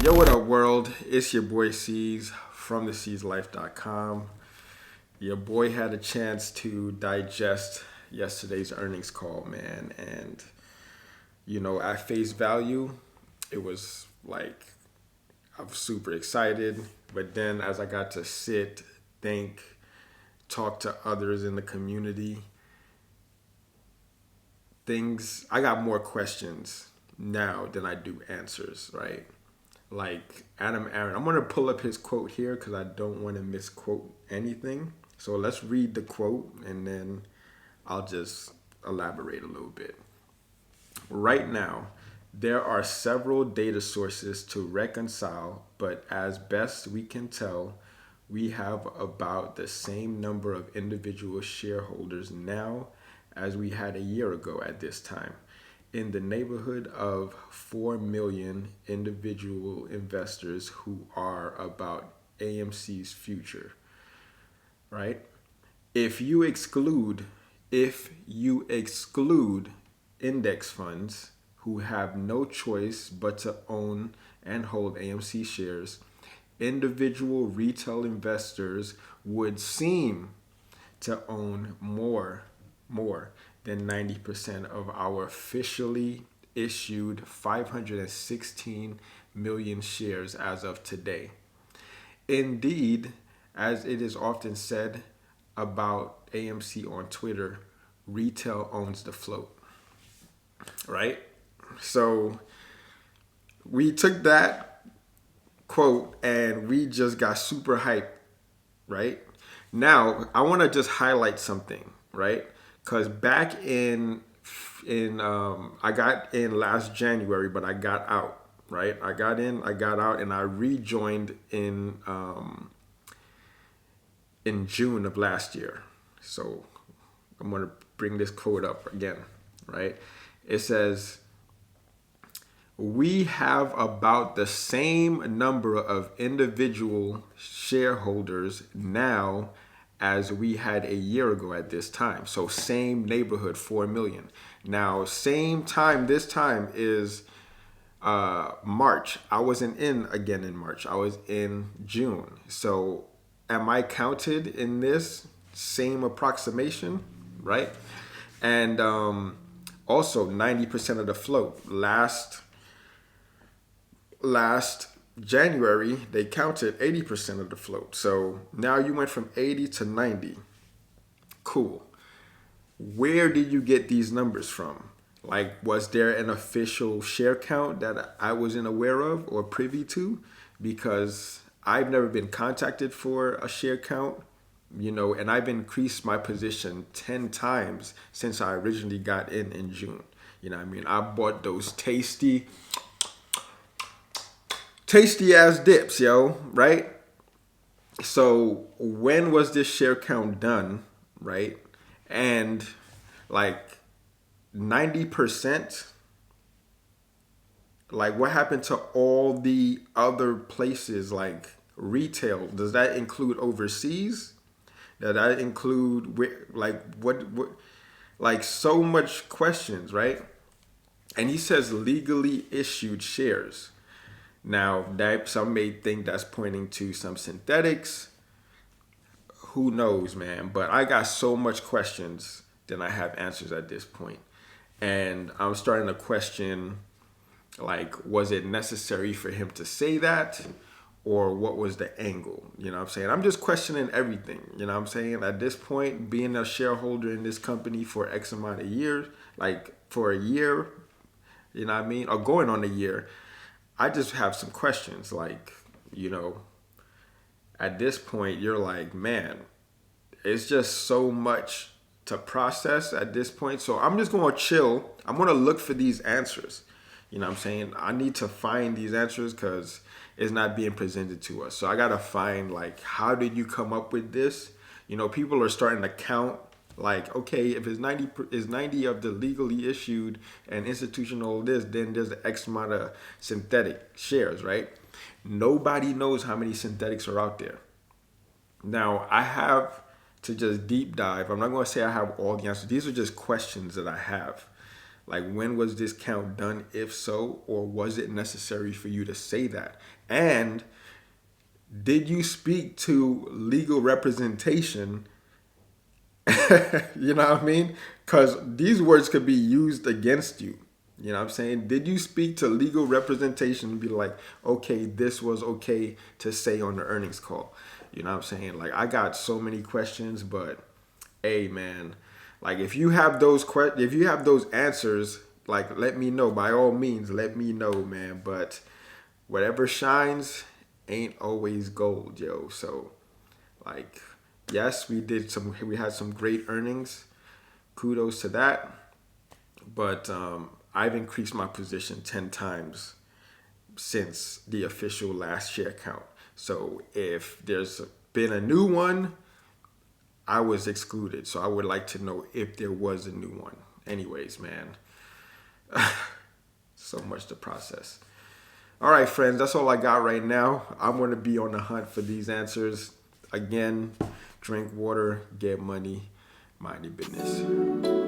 Yo, what up, world? It's your boy C's from thec'slife.com. Your boy had a chance to digest yesterday's earnings call, man. And, at face value, it was like, I was super excited. But then as I got to sit, think, talk to others in the community, I got more questions now than I do answers, right? Like Adam Aaron. I'm going to pull up his quote here because I don't want to misquote anything. So let's read the quote and then I'll just elaborate a little bit. Right now, there are several data sources to reconcile, but as best we can tell, we have about the same number of individual shareholders now as we had a year ago at this time, in the neighborhood of 4 million individual investors who are about AMC's future, right? If you exclude index funds who have no choice but to own and hold AMC shares, individual retail investors would seem to own more than 90% of our officially issued 516 million shares as of today. Indeed, as it is often said about AMC on Twitter, retail owns the float, right? So we took that quote and we just got super hyped, right? Now, I want to just highlight something, right? Because back in I got in last January, but I got out, right? I got in, I got out, and I rejoined in June of last year. So I'm gonna bring this quote up again, right? It says, "We have about the same number of individual shareholders now as we had a year ago at this time." So same neighborhood, 4 million. Now, same time, this time is March. I wasn't in again in March. I was in June. So am I counted in this same approximation, right? And also 90% of the float. Last January, they counted 80% of the float. So now you went from 80 to 90. Cool. Where did you get these numbers from? Like, was there an official share count that I wasn't aware of or privy to? Because I've never been contacted for a share count, and I've increased my position 10 times since I originally got in June. You know what I mean? I bought those tasty ass dips, yo, right? So when was this share count done, right? And like 90%, like what happened to all the other places like retail? Does that include overseas? Does that include like what like so much questions, right? And he says legally issued shares. Now, that some may think that's pointing to some synthetics. Who knows, man? But I got so much questions than I have answers at this point. And I'm starting to question, like, was it necessary for him to say that? Or what was the angle? You know what I'm saying? I'm just questioning everything. You know what I'm saying? At this point, being a shareholder in this company for X amount of years, like for a year, you know what I mean? Or going on a year, I just have some questions. Like, at this point, you're like, man, it's just so much to process at this point. So I'm just going to chill. I'm going to look for these answers. You know what I'm saying? I need to find these answers because it's not being presented to us. So I got to find, like, how did you come up with this? People are starting to count. Like, okay, if it's 90 of the legally issued and institutional this, then there's the X amount of synthetic shares, right? Nobody knows how many synthetics are out there. Now, I have to just deep dive. I'm not going to say I have all the answers. These are just questions that I have. Like, when was this count done? If so, or was it necessary for you to say that? And did you speak to legal representation? You know what I mean? Because these words could be used against you. You know what I'm saying? Did you speak to legal representation and be like, okay, this was okay to say on the earnings call? You know what I'm saying? Like, I got so many questions, but hey, man, like, if you have if you have those answers, like, let me know. By all means, let me know, man. But whatever shines ain't always gold, yo. So, like, yes, we had some great earnings. Kudos to that. But I've increased my position 10 times since the official last share count. So if there's been a new one, I was excluded. So I would like to know if there was a new one. Anyways, man, so much to process. All right, friends, that's all I got right now. I'm going to be on the hunt for these answers. Again, drink water, get money, mind your business.